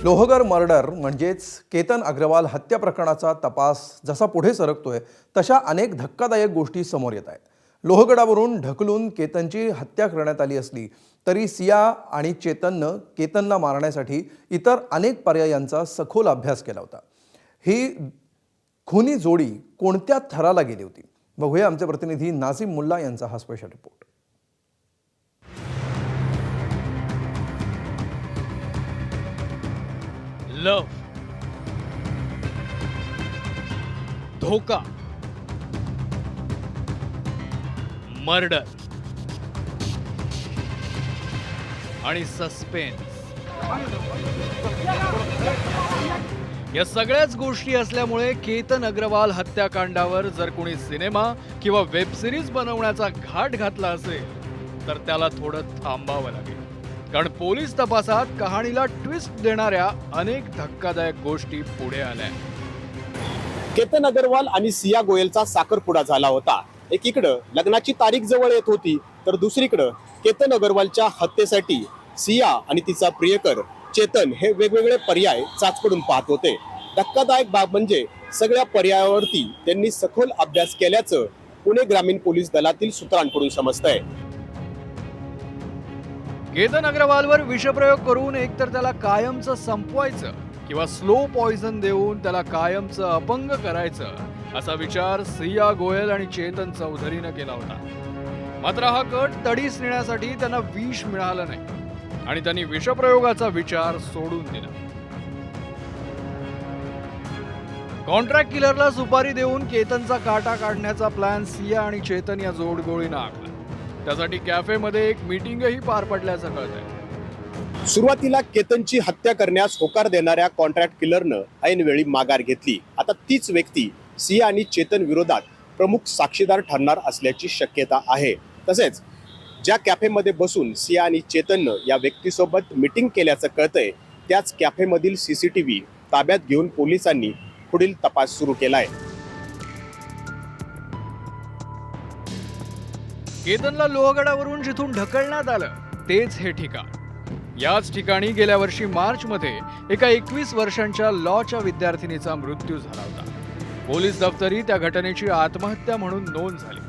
Lohagad murder म्हणजेच केतन अग्रवाल हत्या प्रकरणाचा तपास जसा पुढे सरकतोय तशा अनेक धक्कादायक गोष्टी समोर येत आहेत। लोहगडावरून ढकलून केतनची हत्या करण्यात आली असली तरी सिया आणि चेतननं केतनला मारण्यासाठी इतर अनेक पर्यायांचा सखोल अभ्यास केला होता। ही खुनी जोडी कोणत्या थराला गेली होती बघूया आमचे प्रतिनिधी नाझिम मुल्ला यांचा हा स्पेशल रिपोर्ट। लव, धोका, मर्डर आणि सस्पेन्स या सगळ्याच गोष्टी असल्यामुळे केतन अग्रवाल हत्याकांडावर जर कोणी सिनेमा किंवा वेब सिरीज बनवण्याचा घाट घातला असेल तर त्याला थोडं थांबावं लागेल, कारण पोलीस तपासात कहाणीला ट्विस्ट देणाऱ्या अनेक धक्कादायक गोष्टी पुढे आल्या। केतन अग्रवाल आणि सिया गोयलचा साखरपुडा झाला होता। एकीकडे लग्नाची तारीख जवळ येत होती तर दुसरीकडे केतन अग्रवालच्या हत्येसाठी सिया आणि तिचा प्रियकर चेतन हे वेगवेगळे पर्याय चाचपडून पाहत होते। धक्कादायक बाब म्हणजे सगळ्या पर्यायावरती त्यांनी सखोल अभ्यास केल्याचं पुणे ग्रामीण पोलीस दलातील सूत्रांकडून समजतंय। केतन अग्रवालवर विषप्रयोग करून एकतर त्याला कायमचं संपवायचं किंवा स्लो पॉइझन देऊन त्याला कायमचं अपंग करायचं असा विचार सिया गोयल आणि चेतन चौधरीनं केला होता। मात्र हा कट तडीस नेण्यासाठी त्यांना विष मिळालं नाही आणि त्यांनी विषप्रयोगाचा विचार सोडून दिला। कॉन्ट्रॅक्ट किलरला सुपारी देऊन केतनचा काटा काढण्याचा प्लॅन सिया आणि चेतन या जोडगोळीनं आखला। त्यासाठी कॅफेमध्ये एक मीटिंगही पार पडल्याचं कळतंय। सुरुवातीला केतनची हत्या करण्यास होकार देणाऱ्या कॉन्ट्रॅक्ट किलरनं ऐनवेळी माघार घेतली। आता तीच व्यक्ती सिया आणि चेतन विरोधात प्रमुख साक्षीदार ठरणार असल्याची शक्यता आहे। तसेच ज्या कॅफेमध्ये बसून सिया आणि चेतननं या व्यक्तीसोबत मीटिंग केल्याचं कळतंय त्याच कॅफेमधील CCTV ताब्यात घेऊन पोलिसांनी पुढील तपास सुरू केलाय। केतनला लोहगडावरून जिथून ढकलण्यात आलं तेच हे ठिकाण। याच ठिकाणी गेल्या वर्षी मार्चमध्ये एका 21 वर्षांच्या लॉच्या विद्यार्थिनीचा मृत्यू झाला होता। पोलीस दफ्तरी त्या घटनेची आत्महत्या म्हणून नोंद झाली।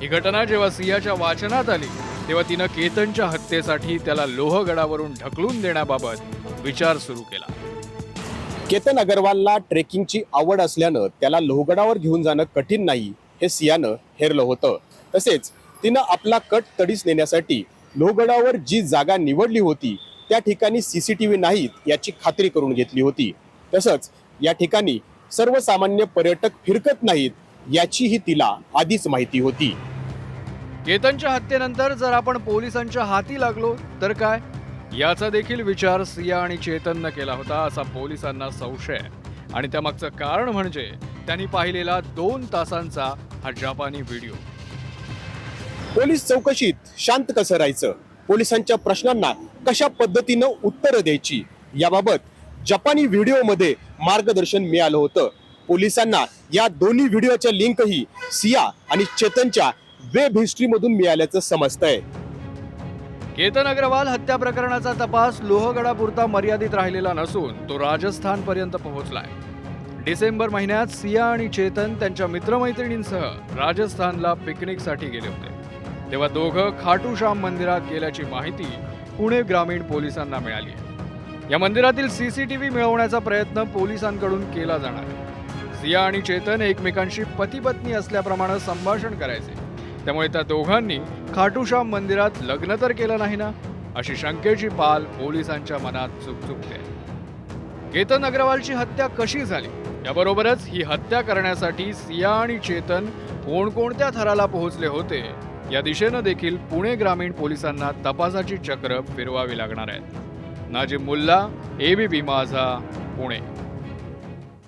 ही घटना जेव्हा सियाच्या वाचनात आली तेव्हा तिनं केतनच्या हत्येसाठी त्याला लोहगडावरून ढकलून देण्याबाबत विचार सुरू केला। केतन अग्रवालला ट्रेकिंगची आवड असल्यानं त्याला लोहगडावर घेऊन जाणं कठीण नाही हे सियानं हेरलं होतं। तसेच तिनं आपला कट तडीस नेण्यासाठी लोहगडावर जी जागा निवडली होती त्या ठिकाणी CCTV नाहीत याची खात्री करून घेतली होती। तसंच या ठिकाणी सर्वसामान्य पर्यटक फिरकत नाहीत याचीही तिला आधीच माहिती होती। केतनच्या हत्येनंतर जर आपण पोलिसांच्या हाती लागलो तर काय, याचा देखील विचार सिया आणि चेतननं केला होता असा पोलिसांना संशय आहे। आणि त्यामागचं कारण म्हणजे त्यांनी पाहिलेला 2 तासांचा हा जपानी व्हिडिओ। पोलीस चौकशीत शांत कसं राहायचं, पोलिसांच्या प्रश्नांना कशा पद्धतीनं उत्तरं द्यायची याबाबत जपानी व्हिडिओमध्ये मार्गदर्शन मिळालं होतं। पोलिसांना या दोन्ही व्हिडिओच्या लिंकही सिया आणि चेतनच्या वेब हिस्ट्रीमधून मिळाल्याचं समजतंय। केतन अग्रवाल हत्या प्रकरणाचा तपास लोहगडापुरता मर्यादित राहिलेला नसून तो राजस्थान पर्यंत पोहोचलाय। डिसेंबर महिन्यात सिया आणि चेतन त्यांच्या मित्रमैत्रिणींसह राजस्थानला पिकनिकसाठी गेले होते। तेव्हा दोघं खाटू श्याम मंदिरात गेल्याची माहिती पुणे ग्रामीण पोलिसांना मिळाली आहे। या मंदिरातील CCTV मिळवण्याचा प्रयत्न पोलिसांकडून केला जाणार आहे। सिया आणि चेतन एकमेकांशी पती पत्नी असल्याप्रमाणे संभाषण करायचे, त्यामुळे त्या दोघांनी खाटू श्याम मंदिरात लग्न तर केलं नाही ना अशी शंकेची पाल पोलिसांच्या मनात चुकचुकते। केतन अग्रवालची हत्या कशी झाली याबरोबरच ही हत्या करण्यासाठी सिया आणि चेतन कोणकोणत्या थराला पोहोचले होते या दिशेनं देखील पुणे ग्रामीण पोलिसांना तपासाची चक्र फिरवावी लागणार आहेत। नाझिम मुल्ला, ABP माझा, पुणे।